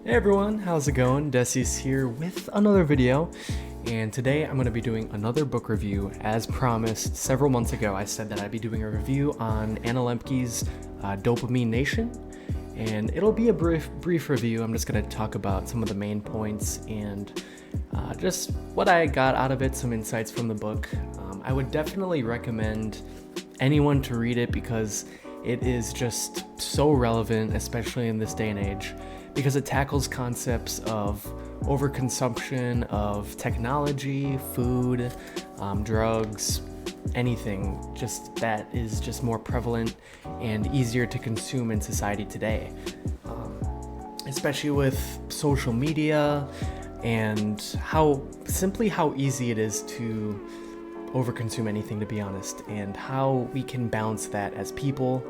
Hey everyone, how's it going? Desi's here with another video, and today I'm going to be doing another book review. As promised, several months ago I said that I'd be doing a review on Anna Lembke's Dopamine Nation, and it'll be a brief review. I'm just going to talk about some of the main points and just what I got out of it, some insights from the book. I would definitely recommend anyone to read it because it is just so relevant, especially in this day and age, because it tackles concepts of overconsumption of technology, food, drugs, anything just that is just more prevalent and easier to consume in society today, especially with social media and how easy it is to overconsume anything, to be honest, and how we can balance that as people.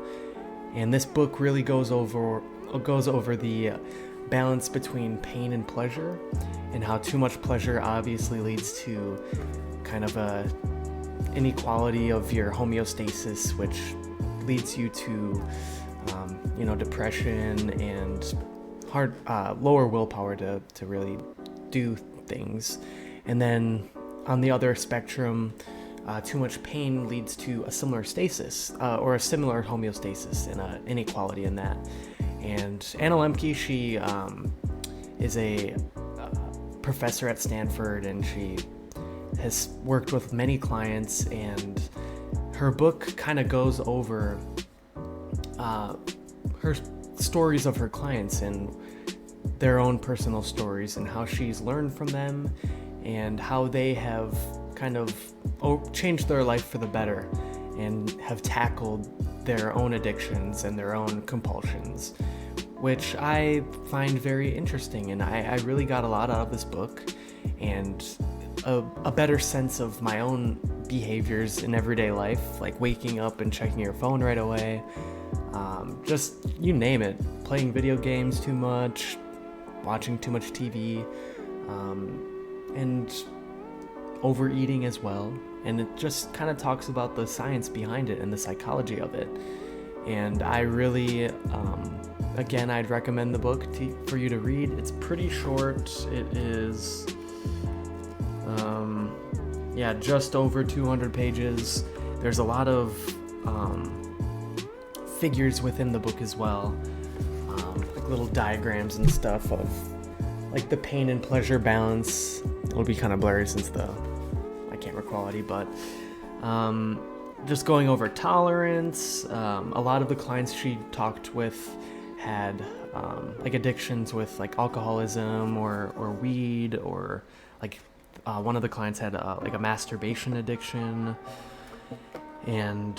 And this book really goes over the balance between pain and pleasure, and how too much pleasure obviously leads to kind of a inequality of your homeostasis, which leads you to depression and lower willpower to really do things. And then on the other spectrum, too much pain leads to a similar stasis or a similar homeostasis and an inequality in that. And Anna Lembke, she is a professor at Stanford, and she has worked with many clients, and her book kind of goes over her stories of her clients and their own personal stories and how she's learned from them and how they have kind of changed their life for the better and have tackled their own addictions and their own compulsions, which I find very interesting. And I really got a lot out of this book, and a better sense of my own behaviors in everyday life, like waking up and checking your phone right away, just you name it, playing video games too much, watching too much TV, and overeating as well. And it just kind of talks about the science behind it and the psychology of it. And I really, again, I'd recommend the book for you to read. It's pretty short. It is, just over 200 pages. There's a lot of figures within the book as well, like little diagrams and stuff of like the pain and pleasure balance. It'll be kind of blurry since the camera quality, but just going over tolerance. A lot of the clients she talked with had like addictions with like alcoholism or weed, or like one of the clients had like a masturbation addiction. And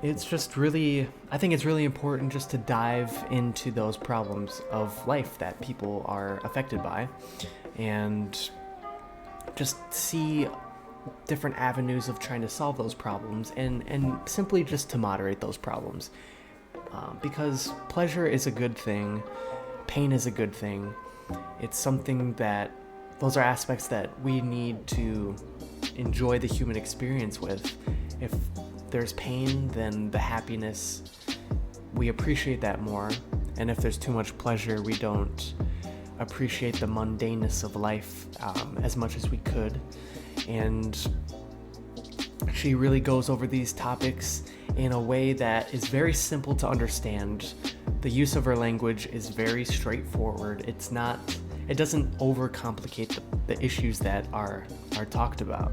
it's just really, I think it's really important just to dive into those problems of life that people are affected by, and just see different avenues of trying to solve those problems, and simply just to moderate those problems, because pleasure is a good thing, pain is a good thing. It's something that, those are aspects that we need to enjoy the human experience with. If there's pain, then the happiness, we appreciate that more, and if there's too much pleasure, we don't appreciate the mundaneness of life as much as we could. And she really goes over these topics in a way that is very simple to understand. The use of her language is very straightforward. It doesn't overcomplicate the issues that are talked about.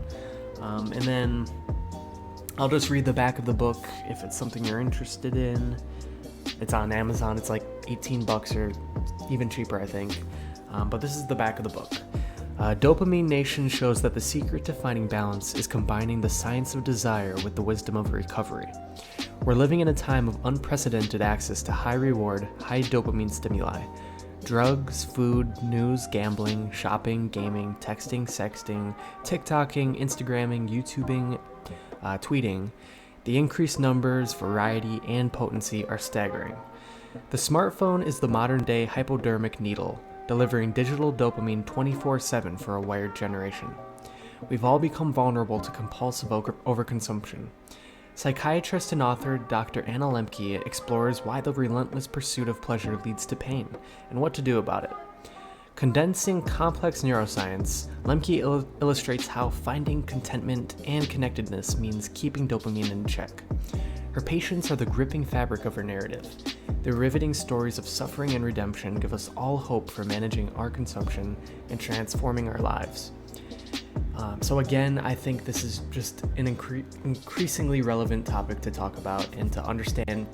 And then I'll just read the back of the book if it's something you're interested in. It's on Amazon. It's like $18 or even cheaper, I think. But this is the back of the book. Dopamine Nation shows that the secret to finding balance is combining the science of desire with the wisdom of recovery. We're living in a time of unprecedented access to high reward, high dopamine stimuli. Drugs, food, news, gambling, shopping, gaming, texting, sexting, TikToking, Instagramming, YouTubing, tweeting. The increased numbers, variety, and potency are staggering. The smartphone is the modern-day hypodermic needle, delivering digital dopamine 24/7 for a wired generation. We've all become vulnerable to compulsive overconsumption. Psychiatrist and author Dr. Anna Lembke explores why the relentless pursuit of pleasure leads to pain and what to do about it. Condensing complex neuroscience, Lemke illustrates how finding contentment and connectedness means keeping dopamine in check. Her patients are the gripping fabric of her narrative. The riveting stories of suffering and redemption give us all hope for managing our consumption and transforming our lives. So again, I think this is just an increasingly relevant topic to talk about and to understand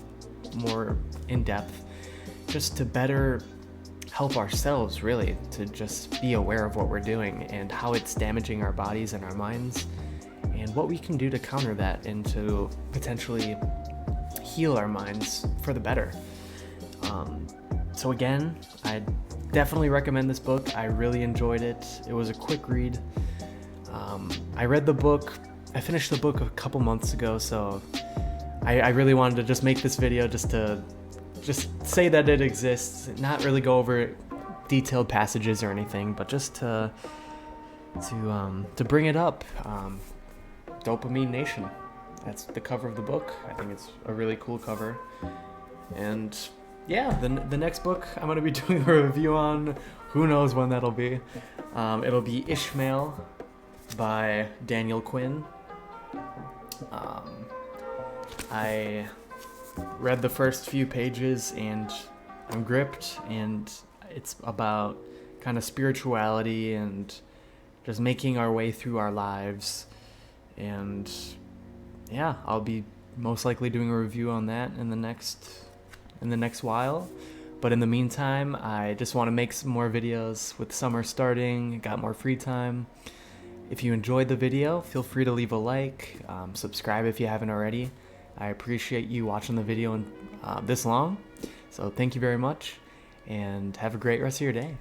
more in depth, just to better help ourselves, really, to just be aware of what we're doing and how it's damaging our bodies and our minds, and what we can do to counter that and to potentially heal our minds for the better. So again, I definitely recommend this book. I really enjoyed it. It was a quick read. I read the book, I finished the book a couple months ago, so I really wanted to just make this video just to say that it exists, not really go over detailed passages or anything, but just to bring it up. Dopamine Nation. That's the cover of the book. I think it's a really cool cover. And yeah, the next book I'm going to be doing a review on, who knows when that'll be. It'll be Ishmael by Daniel Quinn. I read the first few pages and I'm gripped, and it's about kind of spirituality and just making our way through our lives. And yeah, I'll be most likely doing a review on that in the next while. But in the meantime, I just want to make some more videos. With summer starting, got more free time. If you enjoyed the video, feel free to leave a like, subscribe if you haven't already. I appreciate you watching the video this long. So thank you very much, and have a great rest of your day.